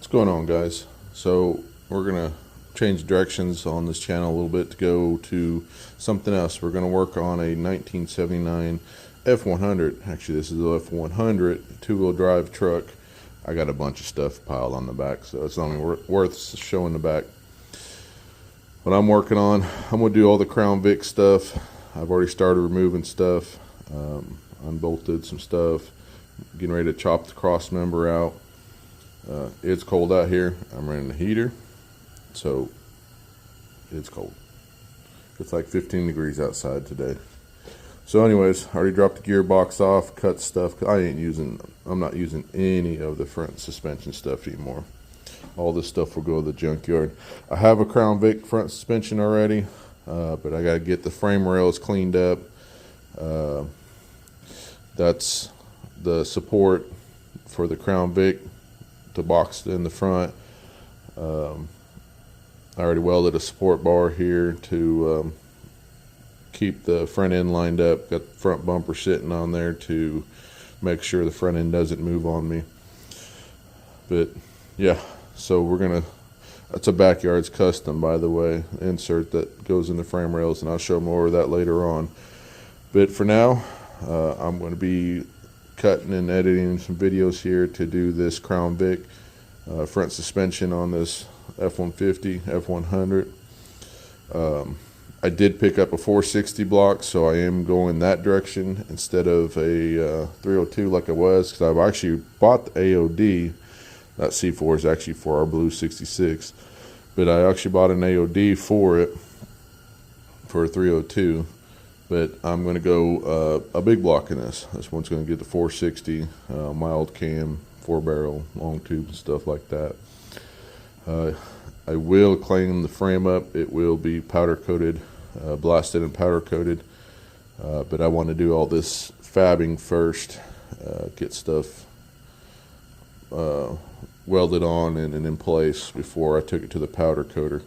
What's going on, guys? So we're gonna change directions on this channel a little bit to go to something else. We're gonna work on a 1979 F100. Actually, this is the F100 two-wheel drive truck. I got a bunch of stuff piled on the back, so it's only worth showing the back. What I'm working on, I'm gonna do all the Crown Vic stuff. I've already started removing stuff, unbolted some stuff, getting ready to chop the cross member out. It's cold out here. I'm running the heater, so it's cold. It's like 15 degrees outside today. So anyways, I already dropped the gearbox off, cut stuff. I'm not using any of the front suspension stuff anymore. All this stuff will go to the junkyard. I have a Crown Vic front suspension already, but I gotta get the frame rails cleaned up. That's the support for the Crown Vic, the box in the front. I already welded a support bar here to keep the front end lined up. Got the front bumper sitting on there to make sure the front end doesn't move on me. But yeah, so that's a backyards custom, by the way, insert that goes in the frame rails, and I'll show more of that later on. But for now, I'm going to be cutting and editing some videos here to do this Crown Vic front suspension on this F-150, F100. I did pick up a 460 block, so I am going that direction instead of a 302 like I was, because I've actually bought the AOD. That C4 is actually for our Blue 66, but I actually bought an AOD for it, for a 302. But I'm going to go a big block in this. This one's going to get the 460, mild cam, 4-barrel, long tube, and stuff like that. I will clean the frame up. It will be powder coated, blasted and powder coated. But I want to do all this fabbing first, get stuff welded on and in place before I took it to the powder coater.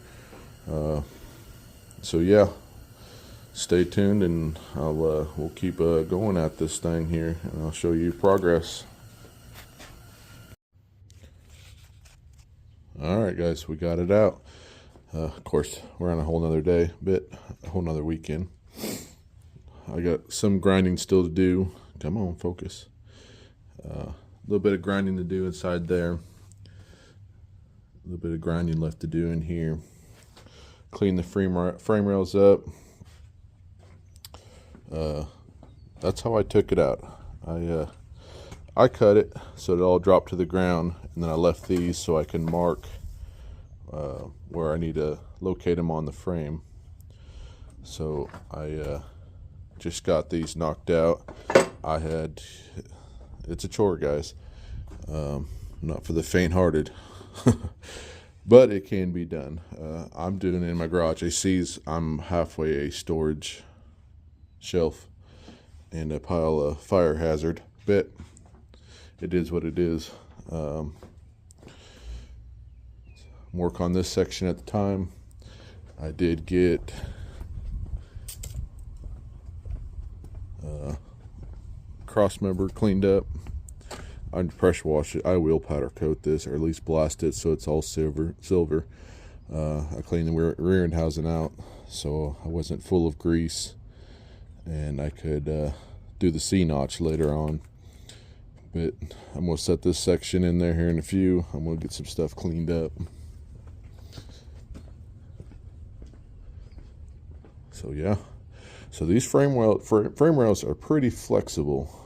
So yeah. Stay tuned, and we'll keep going at this thing here, and I'll show you progress. Alright guys, we got it out. Of course, we're on a whole nother day, a whole nother weekend. I got some grinding still to do. Come on, focus. A little bit of grinding to do inside there. A little bit of grinding left to do in here. Clean the frame rails up. That's how I took it out. I cut it so it all dropped to the ground, and then I left these so I can mark where I need to locate them on the frame. So I just got these knocked out. It's a chore, guys. Not for the faint-hearted. But it can be done. I'm doing it in my garage. I'm halfway a storage shelf and a pile of fire hazard, but it is what it is. Work on this section at the time. I did get cross member cleaned up. I'm pressure wash it. I will powder coat this, or at least blast it so it's all silver. I cleaned the rear end housing out so I wasn't full of grease, and I could do the C-notch later on. But I'm going to set this section in there here in a few. I'm going to get some stuff cleaned up. So yeah, so these frame rails are pretty flexible.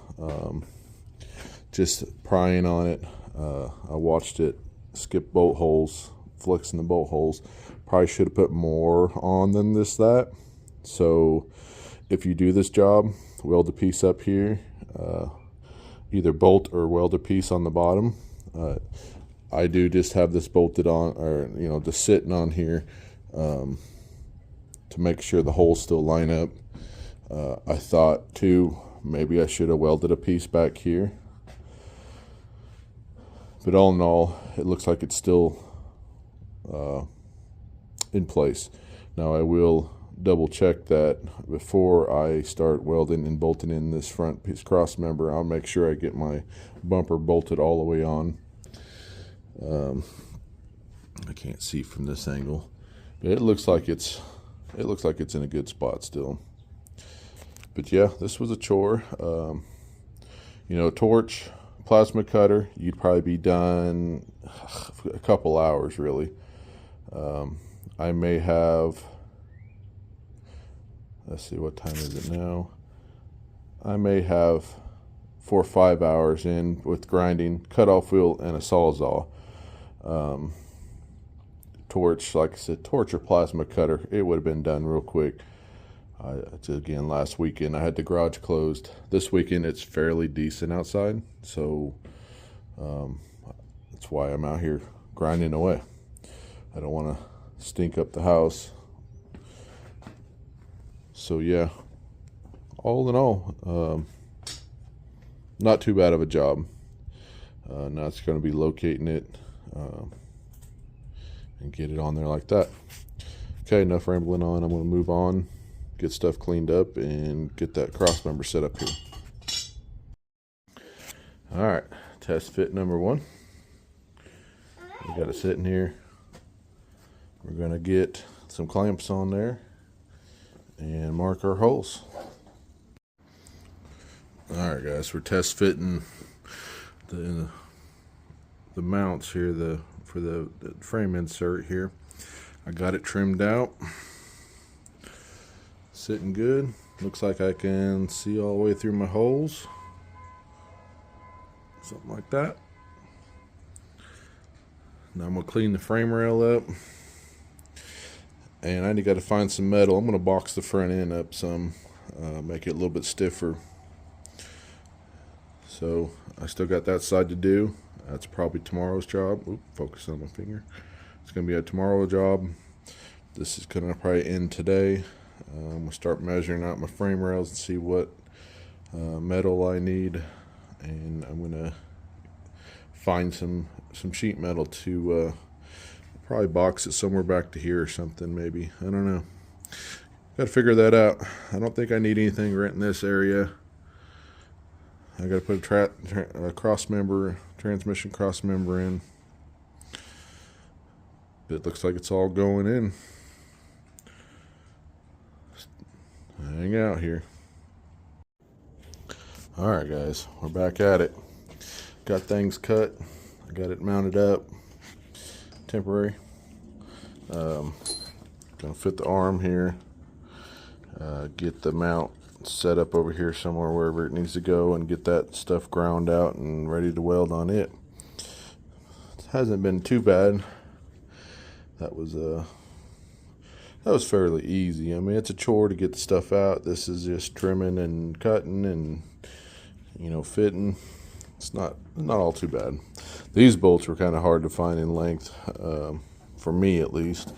Just prying on it, I watched it skip bolt holes, flexing the bolt holes. Probably should have put more on than that. So if you do this job, weld a piece up here, either bolt or weld a piece on the bottom. I do just have this bolted on, or just sitting on here to make sure the holes still line up. I thought too, maybe I should have welded a piece back here, but all in all, it looks like it's still in place. Now I will double check that before I start welding and bolting in this front piece cross member. I'll make sure I get my bumper bolted all the way on. I can't see from this angle, but it looks like it's in a good spot still. But yeah, this was a chore. You know, torch, plasma cutter, you'd probably be done a couple hours really. I may have, let's see, what time is it now? I may have 4 or 5 hours in with grinding, cutoff wheel, and a sawzall. Torch, like I said, torch or plasma cutter, it would have been done real quick. Again, last weekend I had the garage closed. This weekend it's fairly decent outside, so that's why I'm out here grinding away. I don't want to stink up the house. So yeah, all in all, not too bad of a job. Now it's going to be locating it and get it on there like that. Okay, enough rambling on. I'm going to move on, get stuff cleaned up, and get that cross member set up here. All right, test fit number 1. We got it sitting here. We're going to get some clamps on there and mark our holes. All right, guys, we're test fitting the mounts here, for the frame insert here. I got it trimmed out, sitting good. Looks like I can see all the way through my holes, something like that. Now I'm gonna clean the frame rail up, and I got to find some metal. I'm gonna box the front end up some, make it a little bit stiffer. So I still got that side to do. That's probably tomorrow's job. Oop, focus on my finger. It's gonna be a tomorrow job. This is gonna probably end today. I'm gonna start measuring out my frame rails and see what metal I need, and I'm gonna find some sheet metal to probably box it somewhere back to here or something, maybe. I don't know. Gotta figure that out. I don't think I need anything right in this area. I gotta put a cross member, transmission cross member in. It looks like it's all going in. Hang out here. All right, guys, we're back at it. Got things cut. I got it mounted up. Temporary. Gonna fit the arm here. Get the mount set up over here somewhere, wherever it needs to go, and get that stuff ground out and ready to weld on it. It hasn't been too bad. That was fairly easy. I mean, it's a chore to get the stuff out. This is just trimming and cutting and, you know, fitting. It's not all too bad. These bolts were kind of hard to find in length, for me at least.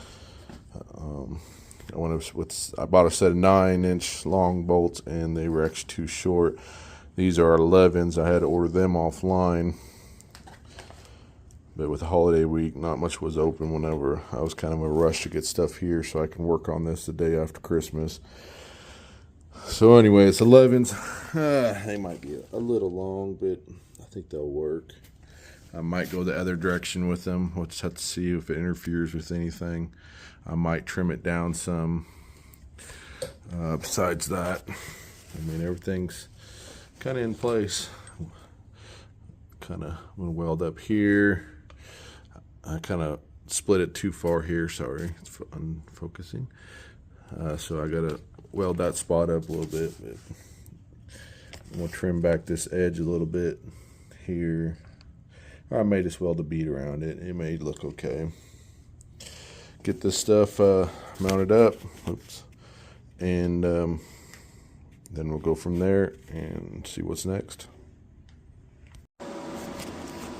I bought a set of 9-inch long bolts, and they were actually too short. These are 11s. I had to order them offline. But with the holiday week, not much was open whenever. I was kind of in a rush to get stuff here so I can work on this the day after Christmas. So anyway, it's 11s. They might be a little long, but I think they'll work. I might go the other direction with them. We'll just have to see if it interferes with anything. I might trim it down some. Besides that, I mean, everything's kind of in place. I'm going to weld up here. I kind of split it too far here. Sorry, it's unfocusing. So I got to weld that spot up a little bit. I'm going to trim back this edge a little bit here. Or I may just weld a bead around it. It may look okay. Get this stuff mounted up. Oops. And then we'll go from there and see what's next.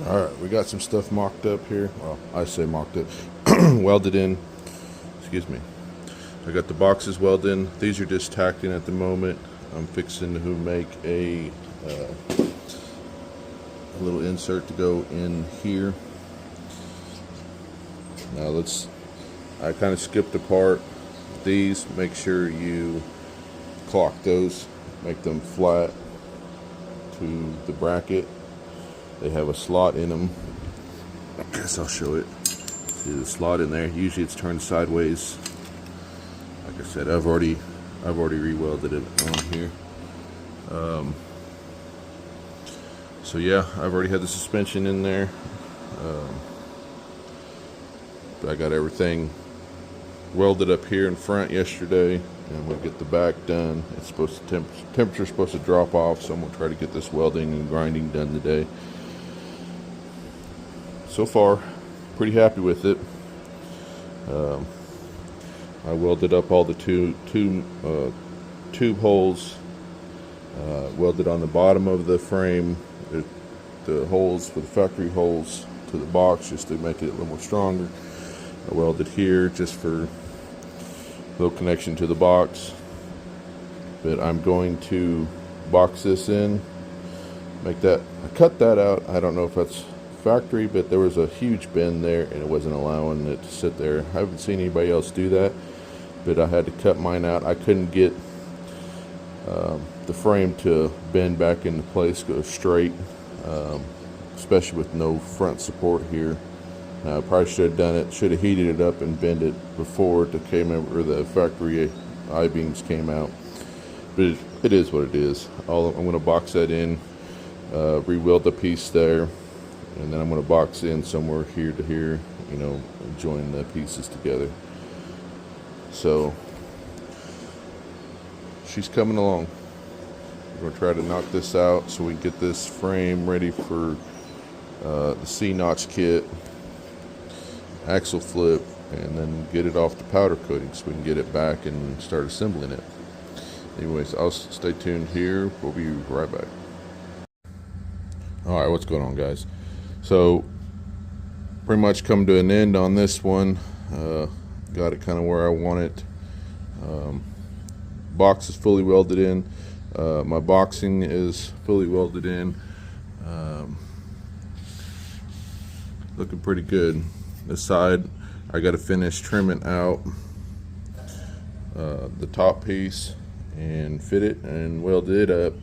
Alright, we got some stuff mocked up here. Well, I say mocked up. Welded in. Excuse me. I got the boxes welded in. These are just tacked in at the moment. I'm fixing to make a little insert to go in here. Now I kind of skipped a part. These, make sure you clock those, make them flat to the bracket. They have a slot in them. Okay. guess I'll show it. See the slot in there. Usually it's turned sideways. Like I said, I've already re-welded it on here. So yeah, I've already had the suspension in there. But I got everything welded up here in front yesterday, and we'll get the back done. It's supposed to temperature's supposed to drop off, so I'm gonna try to get this welding and grinding done today. So far, pretty happy with it. I welded up all the tube holes. Welded on the bottom of the frame, the holes for the factory holes to the box, just to make it a little more stronger. I welded here just for a little connection to the box, but I'm going to box this in, make that, I cut that out. I don't know if that's factory, but there was a huge bend there and it wasn't allowing it to sit there. I haven't seen anybody else do that, but I had to cut mine out. I couldn't get the frame to bend back into place, go straight, especially with no front support here. I probably should have done it, should have heated it up and bent it before it came over, the factory I-beams came out. But it is what it is. I'm going to box that in, re-weld the piece there, and then I'm going to box in somewhere here to here, you know, join the pieces together. So she's coming along. We're going to try to knock this out so we can get this frame ready for the C-notch kit, axle flip, and then get it off the powder coating so we can get it back and start assembling it. Anyways, I'll stay tuned here. We'll be right back. All right, what's going on, guys? So pretty much come to an end on this one. Got it kind of where I want it. Box is fully welded in. My boxing is fully welded in. Looking pretty good. This side, I got to finish trimming out the top piece and fit it and weld it up,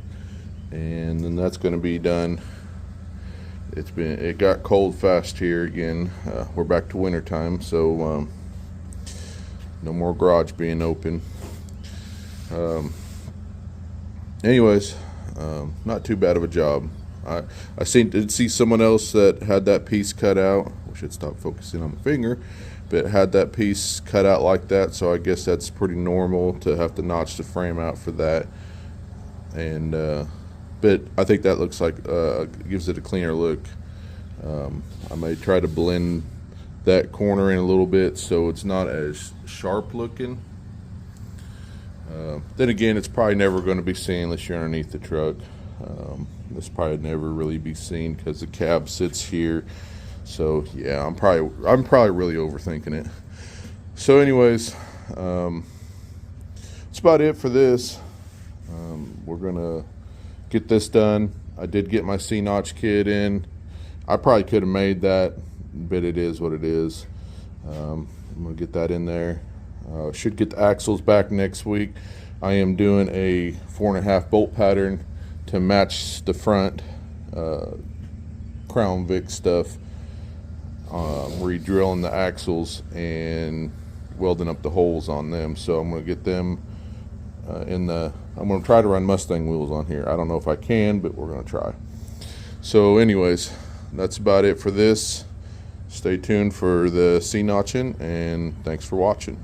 and then that's going to be done. It got cold fast here again. We're back to winter time, so no more garage being open. Anyways, not too bad of a job. I did see someone else that had that piece cut out. I should stop focusing on my finger, but had that piece cut out like that, so I guess that's pretty normal to have to notch the frame out for that. And but I think that looks like gives it a cleaner look. I may try to blend that corner in a little bit so it's not as sharp looking. Then again, it's probably never going to be seen unless you're underneath the truck. This probably never really be seen because the cab sits here. So yeah, I'm probably really overthinking it. So anyways, that's about it for this. We're gonna get this done. I did get my C-notch kit in. I probably could have made that, but it is what it is. I'm gonna get that in there. Should get the axles back next week. I am doing a 4.5 bolt pattern to match the front Crown Vic stuff. Re-drilling the axles and welding up the holes on them. So I'm going to get them I'm going to try to run Mustang wheels on here. I don't know if I can, but we're going to try. So anyways, that's about it for this. Stay tuned for the C-notching, and thanks for watching.